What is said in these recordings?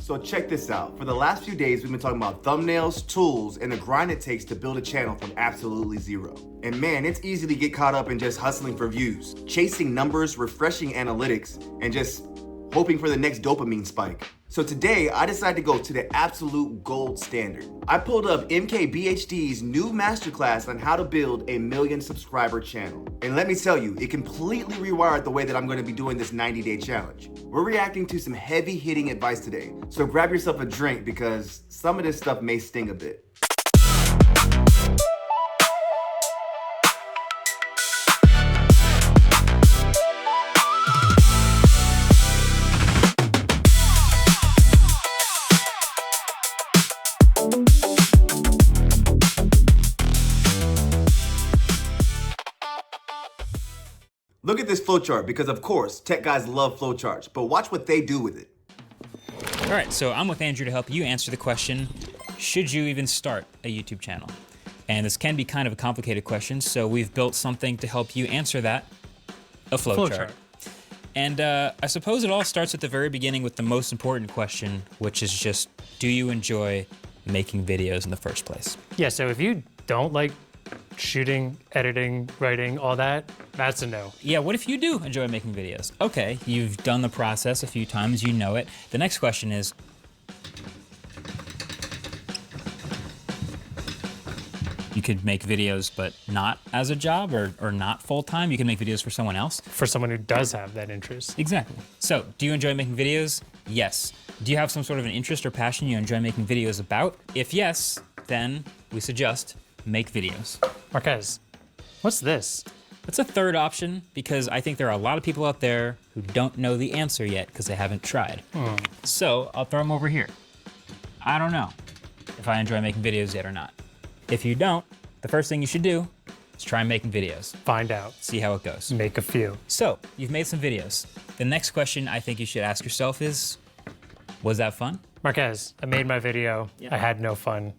So check this out. For the last few days, we've been talking about thumbnails, tools, and the grind it takes to build a channel from absolutely zero. And man, it's easy to get caught up in just hustling for views, chasing numbers, refreshing analytics, and just hoping for the next dopamine spike. So today, I decided to go to the absolute gold standard. I pulled up MKBHD's new masterclass on how to build a 1 million subscriber channel. And let me tell you, it completely rewired the way that I'm gonna be doing this 90-day challenge. We're reacting to some heavy hitting advice today. So grab yourself a drink because some of this stuff may sting a bit. Look at this flowchart because of course, tech guys love flowcharts, but watch what they do with it. All right, so I'm with Andrew to help you answer the question, should you even start a YouTube channel? And this can be kind of a complicated question, so we've built something to help you answer that, a flowchart. And I suppose it all starts at the very beginning with the most important question, which is just, do you enjoy making videos in the first place? Yeah, so if you don't like shooting, editing, writing, all that, that's a no. Yeah, what if you do enjoy making videos? Okay, you've done the process a few times, you know it. The next question is, you could make videos but not as a job or not full-time. You can make videos for someone else. For someone who does have that interest. Exactly. So, do you enjoy making videos? Yes. Do you have some sort of an interest or passion you enjoy making videos about? If yes, then we suggest make videos. Marquez, what's this? That's a third option because I think there are a lot of people out there who don't know the answer yet because they haven't tried. So I'll throw them over here. I don't know if I enjoy making videos yet or not. If you don't, the first thing you should do is try making videos. Find out. See how it goes. Make a few. So you've made some videos. The next question I think you should ask yourself is, was that fun? Marquez, I made my video. Yeah. I had no fun.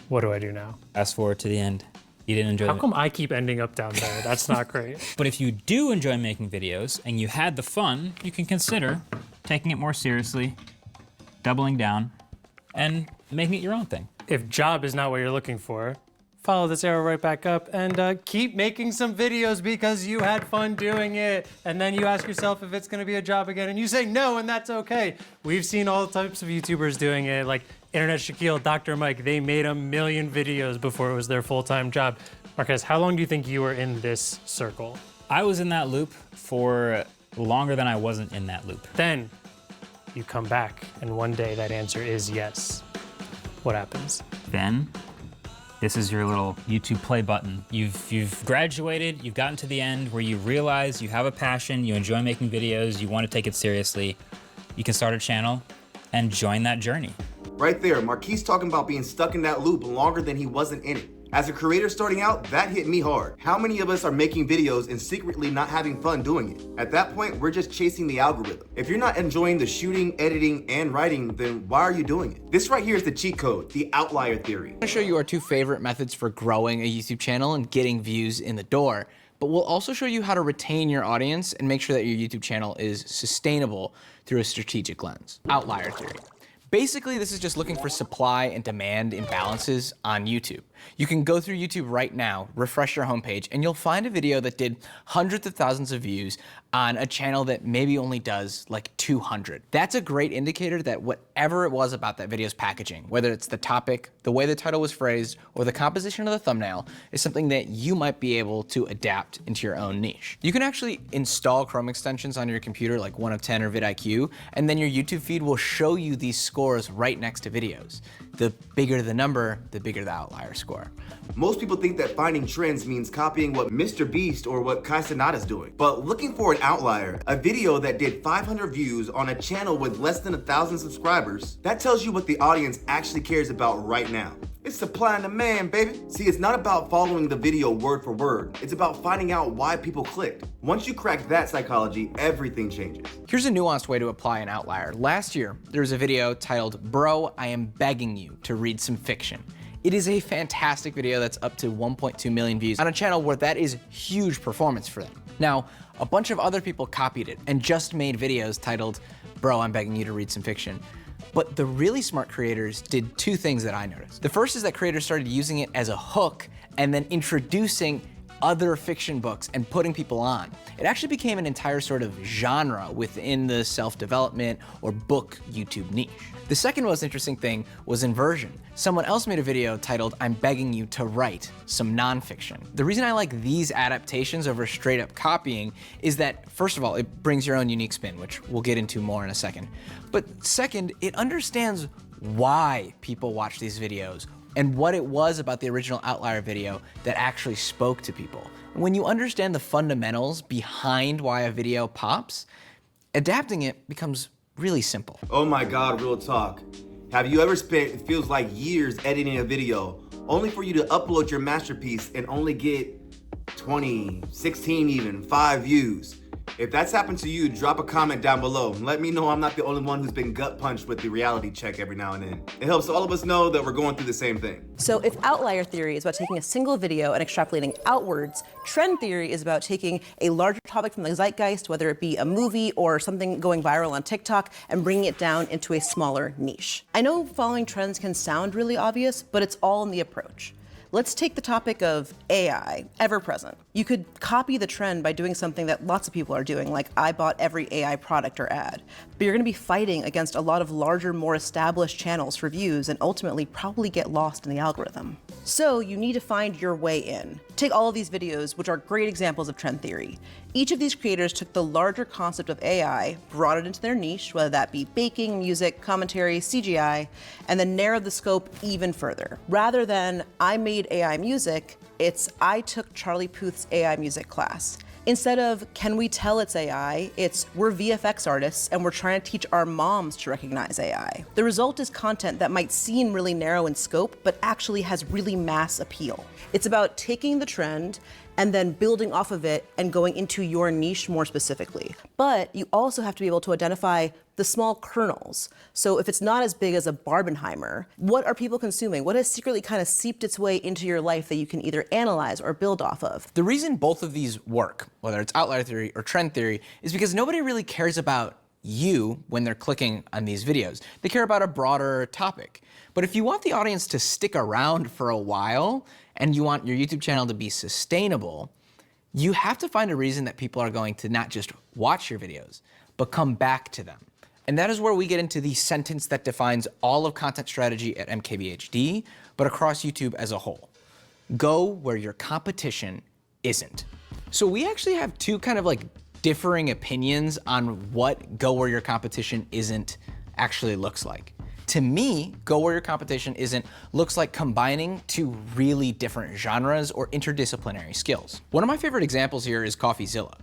What do I do now? Fast forward to the end. You didn't enjoy it. How come I keep ending up down there? That's not great. But if you do enjoy making videos and you had the fun, you can consider taking it more seriously, doubling down, and making it your own thing. If job is not what you're looking for, follow this arrow right back up and keep making some videos because you had fun doing it. And then you ask yourself if it's gonna be a job again and you say no, and that's okay. We've seen all types of YouTubers doing it, like Internet Shaquille, Dr. Mike, they made 1 million videos before it was their full-time job. Marquez, how long do you think you were in this circle? I was in that loop for longer than I wasn't in that loop. Then you come back and one day that answer is yes. What happens? Then this is your little YouTube play button. You've graduated, you've gotten to the end where you realize you have a passion, you enjoy making videos, you want to take it seriously. You can start a channel and join that journey. Right there, Marquis talking about being stuck in that loop longer than he wasn't in it. As a creator starting out, that hit me hard. How many of us are making videos and secretly not having fun doing it? At that point, we're just chasing the algorithm. If you're not enjoying the shooting, editing, and writing, then why are you doing it? This right here is the cheat code, the outlier theory. I'm gonna show you our 2 favorite methods for growing a YouTube channel and getting views in the door, but we'll also show you how to retain your audience and make sure that your YouTube channel is sustainable through a strategic lens. Outlier theory. Basically, this is just looking for supply and demand imbalances on YouTube. You can go through YouTube right now, refresh your homepage, and you'll find a video that did hundreds of thousands of views on a channel that maybe only does like 200. That's a great indicator that whatever it was about that video's packaging, whether it's the topic, the way the title was phrased, or the composition of the thumbnail, is something that you might be able to adapt into your own niche. You can actually install Chrome extensions on your computer like 1 of 10 or vidIQ, and then your YouTube feed will show you these scores right next to videos. The bigger the number, the bigger the outlier score. Most people think that finding trends means copying what Mr. Beast or what Kai Cenata's doing. But looking for an outlier, a video that did 500 views on a channel with less than 1,000 subscribers, that tells you what the audience actually cares about right now. It's supply and demand, baby. See, it's not about following the video word for word. It's about finding out why people clicked. Once you crack that psychology, everything changes. Here's a nuanced way to apply an outlier. Last year, there was a video titled, "Bro, I am begging you to read some fiction." It is a fantastic video that's up to 1.2 million views on a channel where that is huge performance for them. Now, a bunch of other people copied it and just made videos titled, "Bro, I'm begging you to read some fiction." But the really smart creators did two things that I noticed. The first is that creators started using it as a hook and then introducing other fiction books and putting people on. It actually became an entire sort of genre within the self-development or book YouTube niche. The second most interesting thing was inversion. Someone else made a video titled, "I'm begging you to write some nonfiction." The reason I like these adaptations over straight up copying is that, first of all, it brings your own unique spin, which we'll get into more in a second. But second, it understands why people watch these videos and what it was about the original Outlier video that actually spoke to people. When you understand the fundamentals behind why a video pops, adapting it becomes really simple. Oh my God, real talk. Have you ever spent, it feels like years editing a video, only for you to upload your masterpiece and only get 20, 16 even, 5 views? If that's happened to you, drop a comment down below. Let me know I'm not the only one who's been gut punched with the reality check every now and then. It helps all of us know that we're going through the same thing. So if outlier theory is about taking a single video and extrapolating outwards, trend theory is about taking a larger topic from the zeitgeist, whether it be a movie or something going viral on TikTok, and bringing it down into a smaller niche. I know following trends can sound really obvious, but it's all in the approach. Let's take the topic of AI, ever present. You could copy the trend by doing something that lots of people are doing, like I bought every AI product or ad. But you're gonna be fighting against a lot of larger, more established channels for views and ultimately probably get lost in the algorithm. So you need to find your way in. Take all of these videos, which are great examples of trend theory. Each of these creators took the larger concept of AI, brought it into their niche, whether that be baking, music, commentary, CGI, and then narrowed the scope even further. Rather than I made AI music, it's I took Charlie Puth's AI music class. Instead of can we tell it's AI, it's we're VFX artists and we're trying to teach our moms to recognize AI. The result is content that might seem really narrow in scope, but actually has really mass appeal. It's about taking the trend and then building off of it and going into your niche more specifically. But you also have to be able to identify the small kernels. So if it's not as big as a Barbenheimer, what are people consuming? What has secretly kind of seeped its way into your life that you can either analyze or build off of? The reason both of these work, whether it's outlier theory or trend theory, is because nobody really cares about you when they're clicking on these videos. They care about a broader topic. But if you want the audience to stick around for a while and you want your YouTube channel to be sustainable, you have to find a reason that people are going to not just watch your videos, but come back to them. And that is where we get into the sentence that defines all of content strategy at MKBHD, but across YouTube as a whole. Go where your competition isn't. So we actually have two kind of like differing opinions on what go where your competition isn't actually looks like. To me, go where your competition isn't looks like combining two really different genres or interdisciplinary skills. One of my favorite examples here is CoffeeZilla.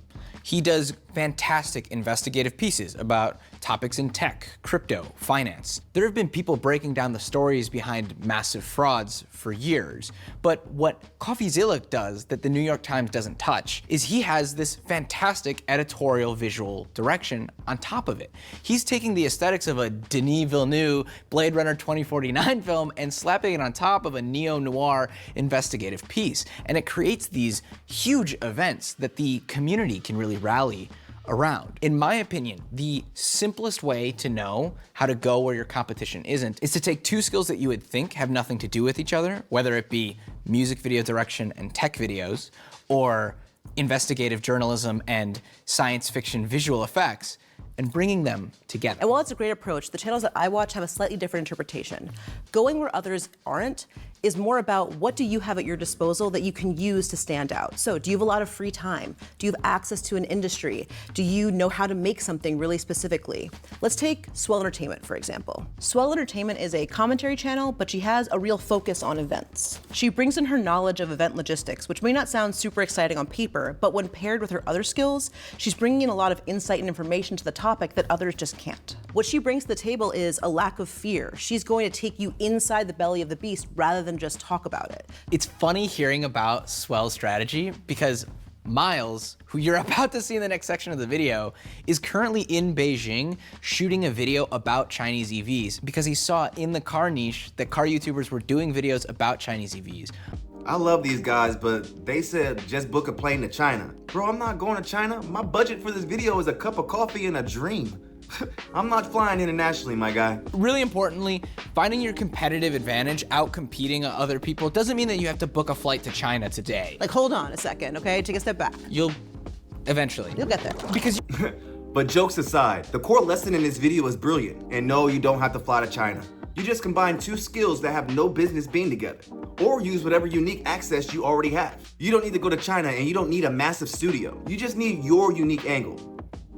He does fantastic investigative pieces about topics in tech, crypto, finance. There have been people breaking down the stories behind massive frauds for years, but what CoffeeZilla does that the New York Times doesn't touch is he has this fantastic editorial visual direction on top of it. He's taking the aesthetics of a Denis Villeneuve Blade Runner 2049 film and slapping it on top of a neo-noir investigative piece, and it creates these huge events that the community can really rally around. In my opinion, the simplest way to know how to go where your competition isn't is to take two skills that you would think have nothing to do with each other, whether it be music video direction and tech videos, or investigative journalism and science fiction visual effects, and bringing them together. And while it's a great approach, the channels that I watch have a slightly different interpretation. Going where others aren't is more about what do you have at your disposal that you can use to stand out. So do you have a lot of free time? Do you have access to an industry? Do you know how to make something really specifically? Let's take Swell Entertainment, for example. Swell Entertainment is a commentary channel, but she has a real focus on events. She brings in her knowledge of event logistics, which may not sound super exciting on paper, but when paired with her other skills, she's bringing in a lot of insight and information to the topic that others just can't. What she brings to the table is a lack of fear. She's going to take you inside the belly of the beast rather than just talk about it. It's funny hearing about Swell's strategy because Miles, who you're about to see in the next section of the video, is currently in Beijing shooting a video about Chinese EVs because he saw in the car niche that car YouTubers were doing videos about Chinese EVs. I love these guys, but they said just book a plane to China. Bro, I'm not going to China. My budget for this video is a cup of coffee and a dream. I'm not flying internationally, my guy. Really importantly, finding your competitive advantage out competing other people doesn't mean that you have to book a flight to China today. Like, hold on a second, okay? Take a step back. You'll eventually. You'll get there. Because But jokes aside, the core lesson in this video is brilliant. And no, you don't have to fly to China. You just combine two skills that have no business being together. Or use whatever unique access you already have. You don't need to go to China and you don't need a massive studio. You just need your unique angle.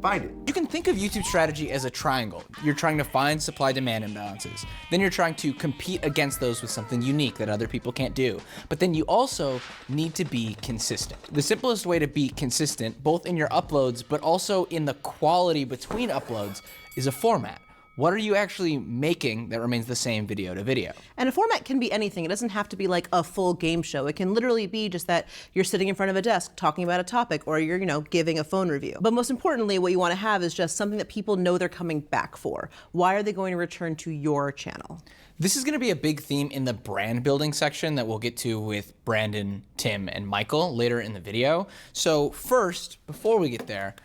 Find it. you can think of YouTube strategy as a triangle. You're trying to find supply-demand imbalances. Then you're trying to compete against those with something unique that other people can't do. But then you also need to be consistent. The simplest way to be consistent, both in your uploads, but also in the quality between uploads, is a format. What are you actually making that remains the same video to video? And a format can be anything. It doesn't have to be like a full game show. It can literally be just that you're sitting in front of a desk talking about a topic, or you're, giving a phone review. But most importantly, what you want to have is just something that people know they're coming back for. Why are they going to return to your channel? This is going to be a big theme in the brand building section that we'll get to with Brandon, Tim, and Michael later in the video. So first, before we get there,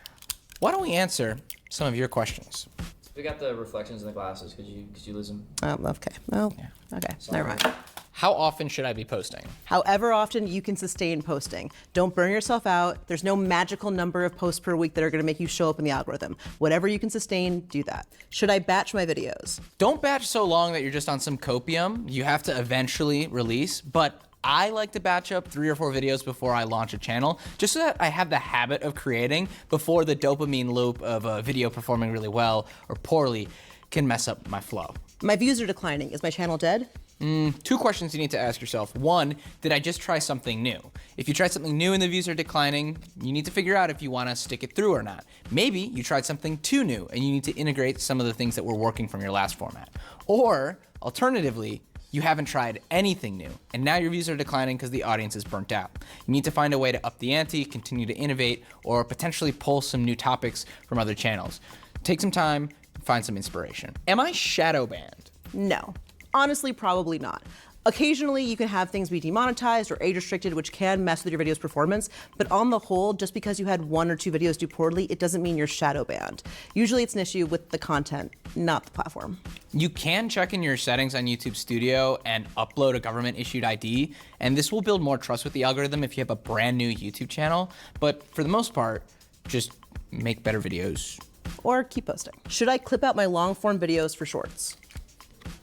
why don't we answer some of your questions? We got the reflections in the glasses. Could you lose them? Okay. Well, okay. Never mind. How often should I be posting? However often you can sustain posting. Don't burn yourself out. There's no magical number of posts per week that are going to make you show up in the algorithm. Whatever you can sustain, do that. Should I batch my videos? Don't batch so long that you're just on some copium. You have to eventually release, but I like to batch up 3 or 4 videos before I launch a channel, just so that I have the habit of creating before the dopamine loop of a video performing really well or poorly can mess up my flow. My views are declining. Is my channel dead? 2 questions you need to ask yourself. 1, did I just try something new? If you tried something new and the views are declining, you need to figure out if you want to stick it through or not. Maybe you tried something too new and you need to integrate some of the things that were working from your last format. Or, alternatively, you haven't tried anything new, and now your views are declining because the audience is burnt out. You need to find a way to up the ante, continue to innovate, or potentially pull some new topics from other channels. Take some time, find some inspiration. Am I shadow banned? No. Honestly, probably not. Occasionally, you can have things be demonetized or age restricted, which can mess with your video's performance. But on the whole, just because you had 1 or 2 videos do poorly, it doesn't mean you're shadow banned. Usually it's an issue with the content, not the platform. You can check in your settings on YouTube Studio and upload a government issued ID, and this will build more trust with the algorithm if you have a brand new YouTube channel. But for the most part, just make better videos. Or keep posting. Should I clip out my long form videos for shorts?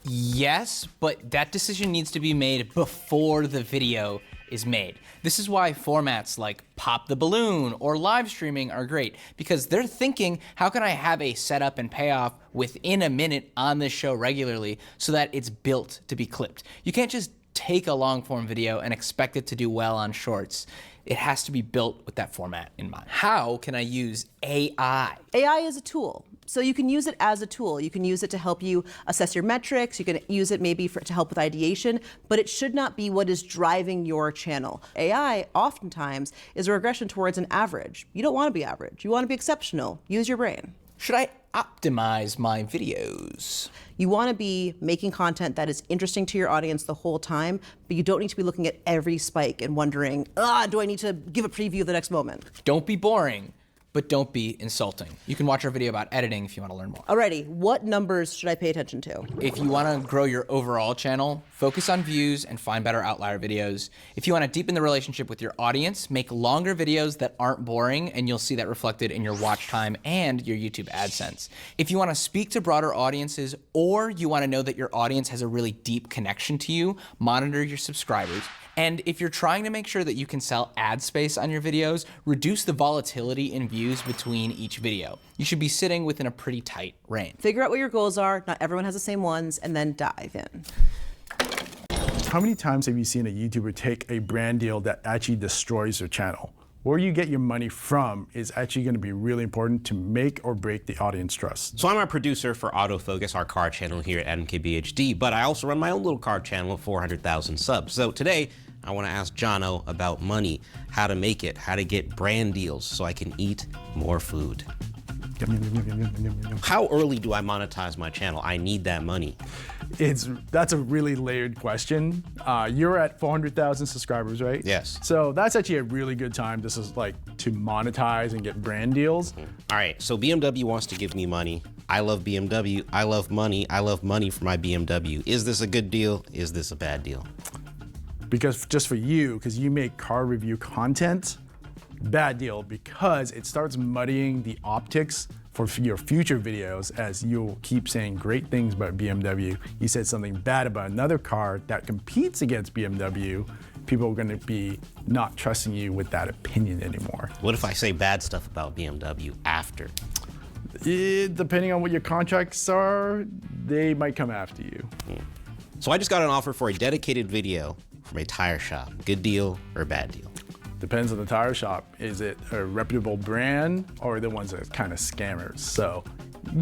Yes, but that decision needs to be made before the video is made. This is why formats like Pop the Balloon or live streaming are great, because they're thinking, how can I have a setup and payoff within a minute on this show regularly so that it's built to be clipped? You can't just take a long form video and expect it to do well on shorts. It has to be built with that format in mind. How can I use AI? AI is a tool. So you can use it as a tool. You can use it to help you assess your metrics. You can use it maybe to help with ideation, but it should not be what is driving your channel. AI oftentimes is a regression towards an average. You don't want to be average. You want to be exceptional. Use your brain. Should I optimize my videos? You want to be making content that is interesting to your audience the whole time, but you don't need to be looking at every spike and wondering, do I need to give a preview of the next moment? Don't be boring, but don't be insulting. You can watch our video about editing if you want to learn more. Alrighty, what numbers should I pay attention to? If you want to grow your overall channel, focus on views and find better outlier videos. If you want to deepen the relationship with your audience, make longer videos that aren't boring, and you'll see that reflected in your watch time and your YouTube AdSense. If you want to speak to broader audiences, or you want to know that your audience has a really deep connection to you, monitor your subscribers. And if you're trying to make sure that you can sell ad space on your videos, reduce the volatility in views between each video. You should be sitting within a pretty tight range. Figure out what your goals are, not everyone has the same ones, and then dive in. How many times have you seen a YouTuber take a brand deal that actually destroys their channel? Where you get your money from is actually going to be really important to make or break the audience trust. So I'm a producer for Autofocus, our car channel here at MKBHD, but I also run my own little car channel with 400,000 subs. So today, I want to ask Jono about money, how to make it, how to get brand deals so I can eat more food. How early do I monetize my channel? I need that money. That's a really layered question. You're at 400,000 subscribers, right? Yes. So that's actually a really good time. This is like to monetize and get brand deals. All right, so BMW wants to give me money. I love BMW, I love money for my BMW. Is this a good deal? Is this a bad deal? Because just for you, because you make car review content, bad deal, because it starts muddying the optics for your future videos as you'll keep saying great things about BMW. You said something bad about another car that competes against BMW, people are gonna be not trusting you with that opinion anymore. What if I say bad stuff about BMW after? Depending on what your contracts are, they might come after you. So I just got an offer for a dedicated video from a tire shop. Good deal or bad deal? Depends on the tire shop. Is it a reputable brand or the ones that are kind of scammers? So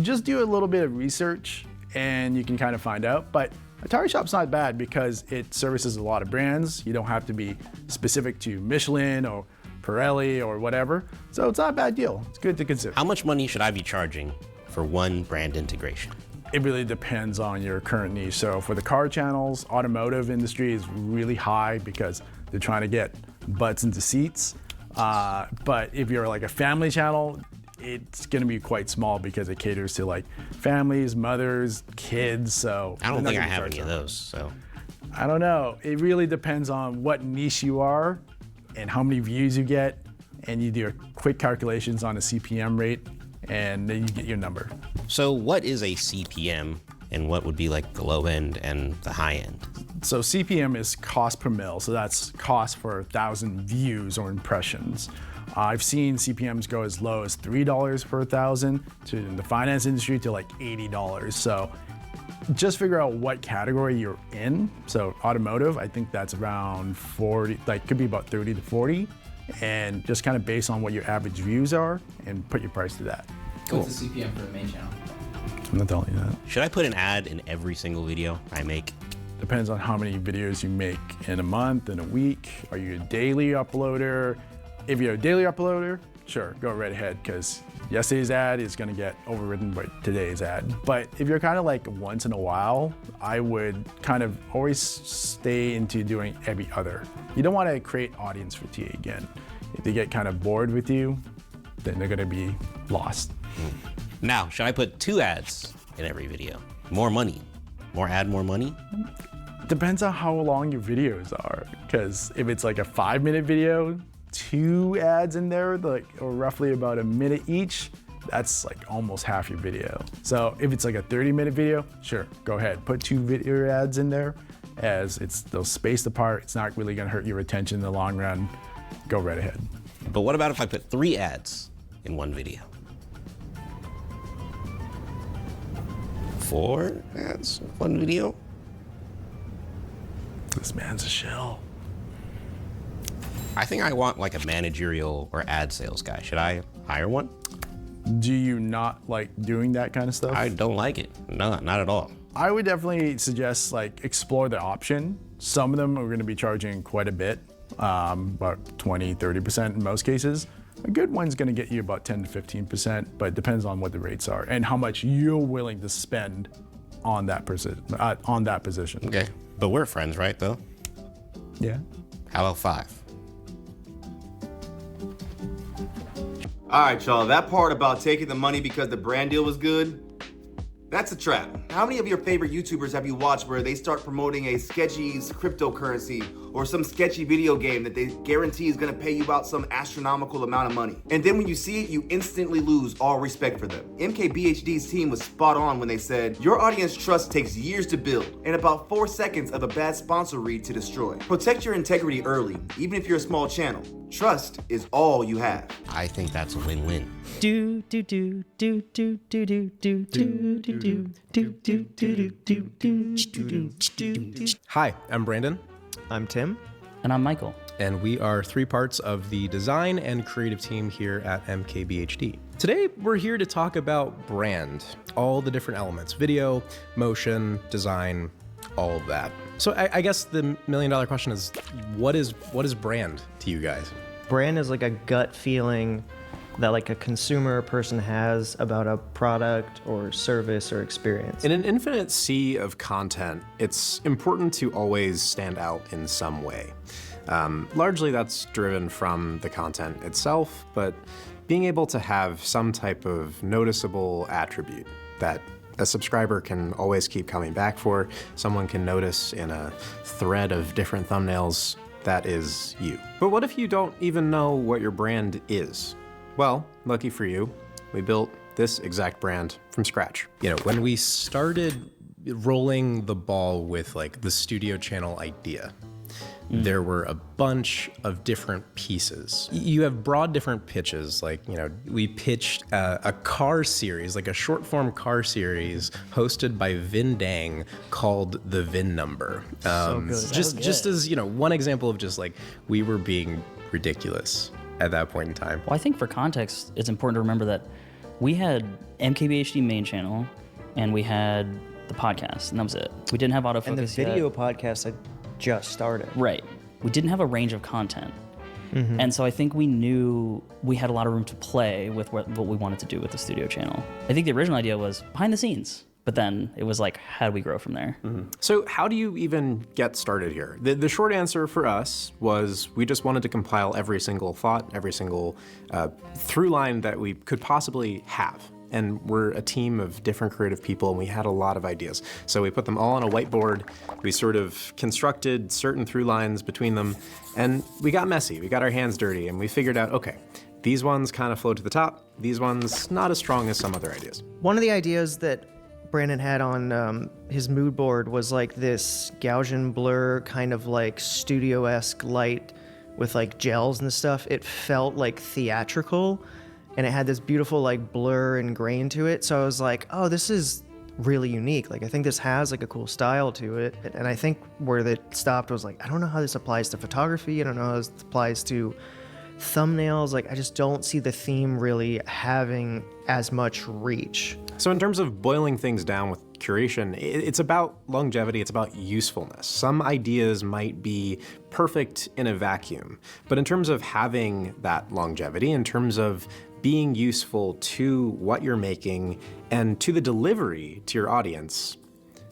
just do a little bit of research and you can kind of find out. But a tire shop's not bad because it services a lot of brands. You don't have to be specific to Michelin or Pirelli or whatever. So it's not a bad deal. It's good to consider. How much money should I be charging for one brand integration? It really depends on your current niche. So for the car channels, automotive industry is really high because they're trying to get butts into seats. But if you're like a family channel, it's gonna be quite small because it caters to like families, mothers, kids, so. I don't think I have any of those, so. I don't know. It really depends on what niche you are and how many views you get, and you do your quick calculations on a CPM rate, and then you get your number. So what is a CPM and what would be like the low end and the high end? So CPM is cost per mil, so that's cost for 1,000 views or impressions. I've seen CPMs go as low as $3 per 1,000 to in the finance industry to like $80. So just figure out what category you're in. So automotive, I think that's around 40, like could be about 30 to 40. And just kind of based on what your average views are and put your price to that. Cool. What's the CPM for the main channel? I'm not telling you that. Should I put an ad in every single video I make? Depends on how many videos you make in a month, in a week. Are you a daily uploader? If you're a daily uploader, sure, go right ahead, because yesterday's ad is gonna get overridden by today's ad. But if you're kind of like once in a while, I would kind of always stay into doing every other. You don't wanna create audience fatigue again. If they get kind of bored with you, then they're gonna be lost. Now, should I put 2 ads in every video? More money. More ad, more money? Depends on how long your videos are, because if it's like a 5-minute video, 2 ads in there, like, or roughly about a minute each, that's like almost half your video. So if it's like a 30-minute video, sure, go ahead. Put 2 video ads in there, as they'll spaced apart. It's not really gonna hurt your retention in the long run. Go right ahead. But what about if I put 3 ads in one video? 4 ads in one video? This man's a shill. I think I want like a managerial or ad sales guy. Should I hire one? Do you not like doing that kind of stuff? I don't like it. No, not at all. I would definitely suggest like explore the option. Some of them are gonna be charging quite a bit, about 20, 30% in most cases. A good one's gonna get you about 10 to 15%, but it depends on what the rates are and how much you're willing to spend on that position. Okay, but we're friends, right, though? Yeah. How about 5? All right, y'all, that part about taking the money because the brand deal was good, that's a trap. How many of your favorite YouTubers have you watched where they start promoting a sketchy cryptocurrency or some sketchy video game that they guarantee is gonna pay you out some astronomical amount of money? And then when you see it, you instantly lose all respect for them. MKBHD's team was spot on when they said, your audience trust takes years to build and about 4 seconds of a bad sponsor read to destroy. Protect your integrity early, even if you're a small channel. Trust is all you have. I think that's a win-win. Hi, I'm Brandon. I'm Tim. And I'm Michael. And we are 3 parts of the design and creative team here at MKBHD. Today, we're here to talk about brand, all the different elements, video, motion, design, all of that. So I guess the million-dollar question is, what is brand to you guys? Brand is like a gut feeling that like a consumer person has about a product or service or experience. In an infinite sea of content, it's important to always stand out in some way. Largely that's driven from the content itself, but being able to have some type of noticeable attribute that a subscriber can always keep coming back for. Someone can notice in a thread of different thumbnails, that is you. But what if you don't even know what your brand is? Well, lucky for you, we built this exact brand from scratch. You know, when we started rolling the ball with like the studio channel idea, there were a bunch of different pieces. You have broad different pitches, like, you know, we pitched a car series, like a short form car series hosted by Vin Dang called The Vin Number. Just as, you know, one example of just like, we were being ridiculous at that point in time. Well, I think for context, it's important to remember that we had MKBHD main channel and we had the podcast, and that was it. We didn't have autofocus And the video podcast had just started. Right. We didn't have a range of content. And so I think we knew we had a lot of room to play with what we wanted to do with the studio channel. I think the original idea was behind the scenes, but then it was like, how do we grow from there? So how do you even get started here? The short answer for us was we just wanted to compile every single thought, every single through line that we could possibly have. And we're a team of different creative people, and we had a lot of ideas. So we put them all on a whiteboard. We sort of constructed certain through lines between them, and we got messy. We got our hands dirty, and we figured out, okay, these ones kind of flow to the top. These ones not as strong as some other ideas. One of the ideas that Brandon had on his mood board was like this Gaussian blur kind of like studio-esque light with like gels and stuff. It felt like theatrical, and it had this beautiful like blur and grain to it. So I was like, oh, this is really unique. Like, I think this has like a cool style to it. And I think where that stopped was like, I don't know how this applies to photography. I don't know how this applies to thumbnails. Like, I just don't see the theme really having as much reach. So in terms of boiling things down with curation, it's about longevity, it's about usefulness. Some ideas might be perfect in a vacuum, but in terms of having that longevity, in terms of being useful to what you're making and to the delivery to your audience,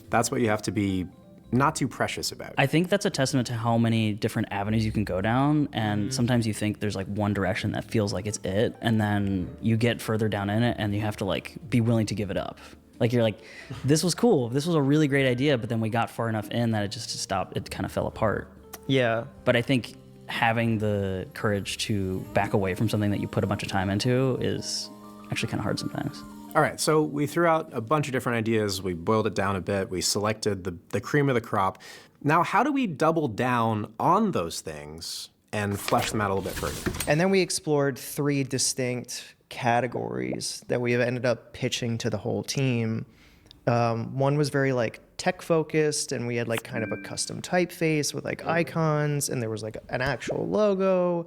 that's what you have to be not too precious about. I think that's a testament to how many different avenues you can go down, and sometimes you think there's like one direction that feels like it's it, and then you get further down in it and you have to like be willing to give it up. Like, you're like, this was cool, this was a really great idea, but then we got far enough in that it just stopped, it kind of fell apart. Yeah. But I think having the courage to back away from something that you put a bunch of time into is actually kind of hard sometimes. All right, so we threw out a bunch of different ideas. We boiled it down a bit. We selected the cream of the crop. Now, how do we double down on those things and flesh them out a little bit further? And then we explored 3 distinct categories that we have ended up pitching to the whole team. One was very like tech focused, and we had like kind of a custom typeface with like icons, and there was like an actual logo.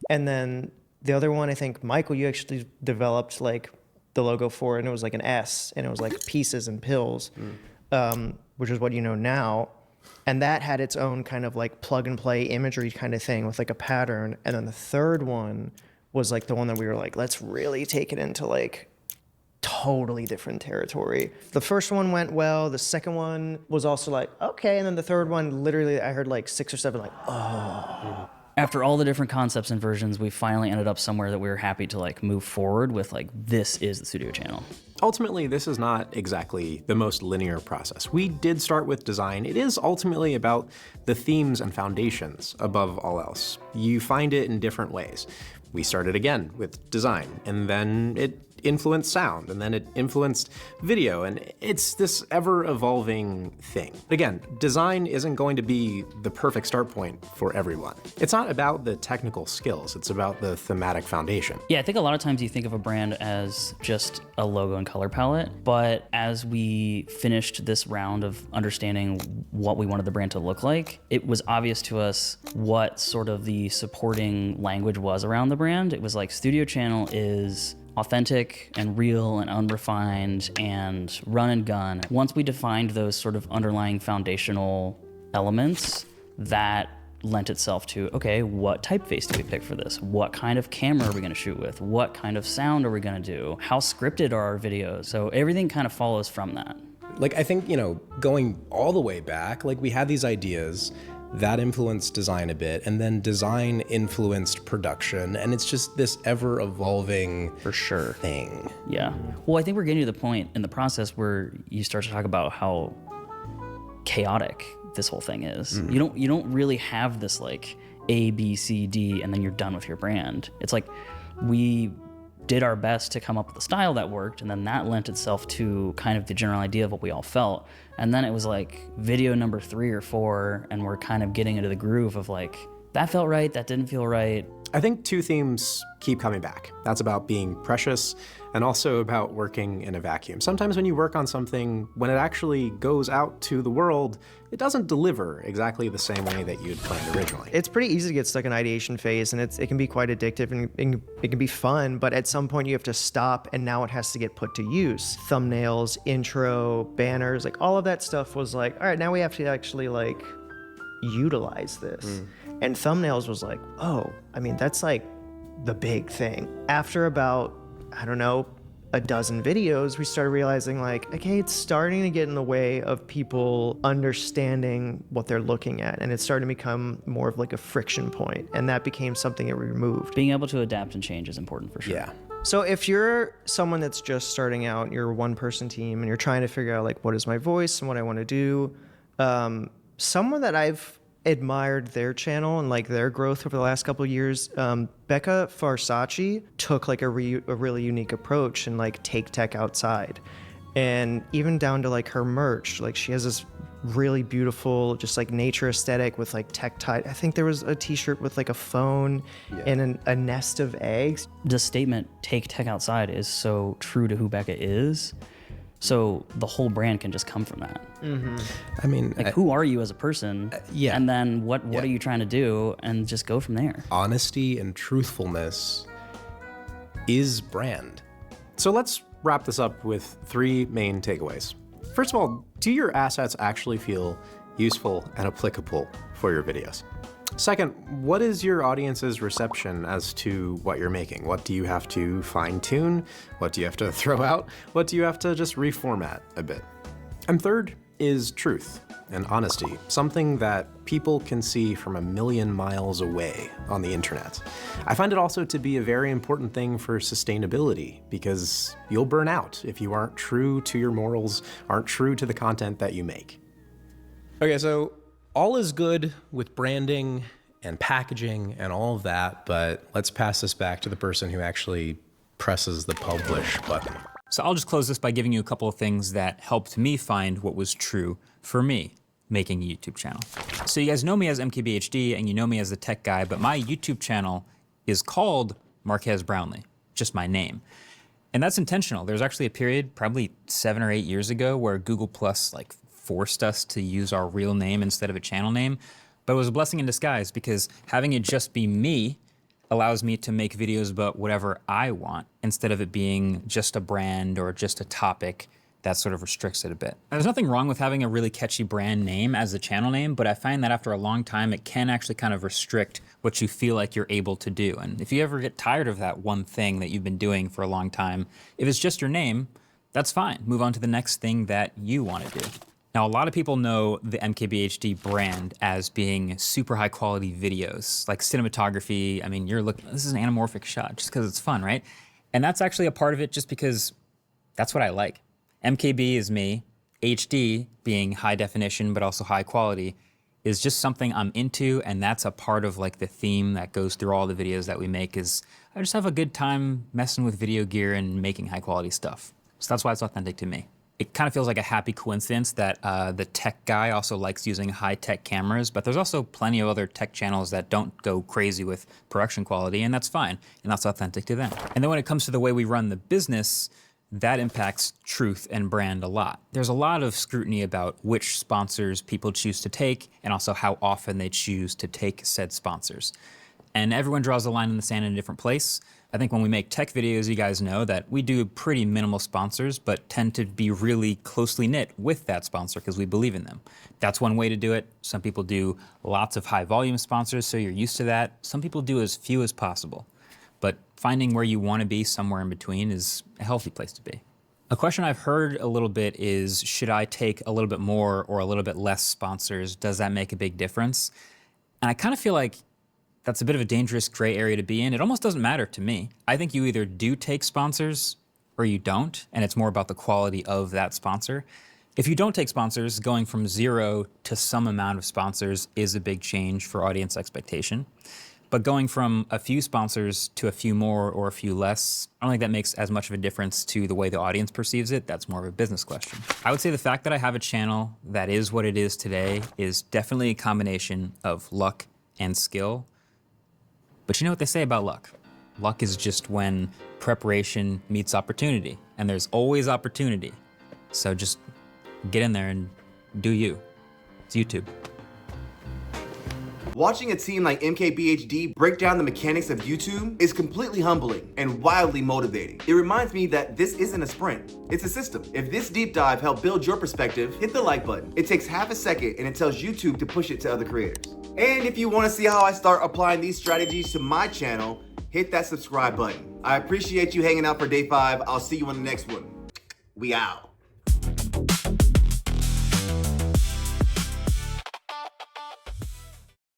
And then the other one, I think, Michael, you actually developed like the logo for it, and it was like an S, and it was like pieces and pills, which is what you know now. And that had its own kind of like plug and play imagery kind of thing with like a pattern. And then the third one was like the one that we were like, let's really take it into like totally different territory. The first one went well. The second one was also like, okay. And then the third one, literally, I heard like 6 or 7, like, oh. After all the different concepts and versions, we finally ended up somewhere that we were happy to like move forward with, like, this is the studio channel. Ultimately, this is not exactly the most linear process. We did start with design. It is ultimately about the themes and foundations above all else. You find it in different ways. We started again with design, and then it influenced sound, and then it influenced video, and it's this ever-evolving thing. Again, design isn't going to be the perfect start point for everyone. It's not about the technical skills, it's about the thematic foundation. Yeah, I think a lot of times you think of a brand as just a logo and color palette, but as we finished this round of understanding what we wanted the brand to look like, it was obvious to us what sort of the supporting language was around the brand. It was like, studio channel is authentic and real and unrefined and run and gun. Once we defined those sort of underlying foundational elements, that lent itself to, okay, what typeface do we pick for this? What kind of camera are we gonna shoot with? What kind of sound are we gonna do? How scripted are our videos? So everything kind of follows from that. Like, I think, you know, going all the way back, like, we had these ideas, That influenced design a bit, and then design influenced production, and it's just this ever-evolving For sure. thing. Yeah. Well, I think we're getting to the point in the process where you start to talk about how chaotic this whole thing is. You don't really have this like A, B, C, D, and then you're done with your brand. It's like we did our best to come up with a style that worked, and then that lent itself to kind of the general idea of what we all felt. And then it was like video number 3 or 4, and we're kind of getting into the groove of like, that felt right, that didn't feel right. I think 2 themes keep coming back. That's about being precious and also about working in a vacuum. Sometimes when you work on something, when it actually goes out to the world, it doesn't deliver exactly the same way that you'd planned originally. It's pretty easy to get stuck in ideation phase, and it can be quite addictive, and it can be fun, but at some point you have to stop, and now it has to get put to use. Thumbnails, intro, banners, like all of that stuff was like, all right, now we have to actually like utilize this. And thumbnails was like, oh, I mean, that's like the big thing. After about, I don't know, a dozen videos, we started realizing like, okay, it's starting to get in the way of people understanding what they're looking at. And it's starting to become more of like a friction point. And that became something that we removed. Being able to adapt and change is important for sure. Yeah. So if you're someone that's just starting out, you're a one-person team, and you're trying to figure out like, what is my voice and what I want to do, someone that I've admired their channel and like their growth over the last couple of years, Becca Farsace took like a really unique approach and like take tech outside, and even down to like her merch. Like she has this really beautiful, just like nature aesthetic with like tech tied. I think there was a t-shirt with like a phone and a nest of eggs. The statement "take tech outside" is so true to who Becca is. So the whole brand can just come from that. I mean, Like, who are you as a person? yeah. And then what are you trying to do? And just go from there. honesty and truthfulness is brand. So let's wrap this up with 3 main takeaways. First of all, do your assets actually feel useful and applicable for your videos? Second, what is your audience's reception as to what you're making? What do you have to fine tune? What do you have to throw out? What do you have to just reformat a bit? And third is truth and honesty, something that people can see from a million miles away on the internet. I find it also to be a very important thing for sustainability, because you'll burn out if you aren't true to your morals, aren't true to the content that you make. Okay, so all is good with branding and packaging and all of that, but let's pass this back to the person who actually presses the publish button. So I'll just close this by giving you a couple of things that helped me find what was true for me making a YouTube channel. So you guys know me as MKBHD and you know me as the tech guy, but my YouTube channel is called Marquez Brownlee, just my name. And that's intentional. There's actually a period, probably 7 or 8 years ago, where Google Plus like forced us to use our real name instead of a channel name. But it was a blessing in disguise, because having it just be me allows me to make videos about whatever I want, instead of it being just a brand or just a topic that sort of restricts it a bit. There's nothing wrong with having a really catchy brand name as the channel name, but I find that after a long time, it can actually kind of restrict what you feel like you're able to do. And if you ever get tired of that one thing that you've been doing for a long time, if it's just your name, that's fine. Move on to the next thing that you want to do. Now, a lot of people know the MKBHD brand as being super high quality videos, like cinematography. I mean, you're looking, this is an anamorphic shot just because it's fun, right? And that's actually a part of it just because that's what I like. MKB is me, HD being high definition but also high quality is just something I'm into, and that's a part of like the theme that goes through all the videos that we make. Is I just have a good time messing with video gear and making high quality stuff. So that's why it's authentic to me. It kind of feels like a happy coincidence that the tech guy also likes using high-tech cameras, but there's also plenty of other tech channels that don't go crazy with production quality, and that's fine, and that's authentic to them. And then when it comes to the way we run the business, that impacts truth and brand a lot. There's a lot of scrutiny about which sponsors people choose to take, and also how often they choose to take said sponsors. And everyone draws a line in the sand in a different place. I think when we make tech videos, you guys know that we do pretty minimal sponsors, but tend to be really closely knit with that sponsor because we believe in them. That's one way to do it. Some people do lots of high volume sponsors, so you're used to that. Some people do as few as possible. But finding where you want to be somewhere in between is a healthy place to be. A question I've heard a little bit is, should I take a little bit more or a little bit less sponsors? Does that make a big difference? And I kind of feel like that's a bit of a dangerous gray area to be in. It almost doesn't matter to me. I think you either do take sponsors or you don't, and it's more about the quality of that sponsor. If you don't take sponsors, going from 0 to some amount of sponsors is a big change for audience expectation. But going from a few sponsors to a few more or a few less, I don't think that makes as much of a difference to the way the audience perceives it. That's more of a business question. I would say the fact that I have a channel that is what it is today is definitely a combination of luck and skill. But you know what they say about luck? Luck is just when preparation meets opportunity, and there's always opportunity. So just get in there and do you. It's YouTube. Watching a team like MKBHD break down the mechanics of YouTube is completely humbling and wildly motivating. It reminds me that this isn't a sprint, it's a system. If this deep dive helped build your perspective, hit the like button. It takes half a second and it tells YouTube to push it to other creators. And if you want to see how I start applying these strategies to my channel, hit that subscribe button. I appreciate you hanging out for day 5. I'll see you on the next one. We out.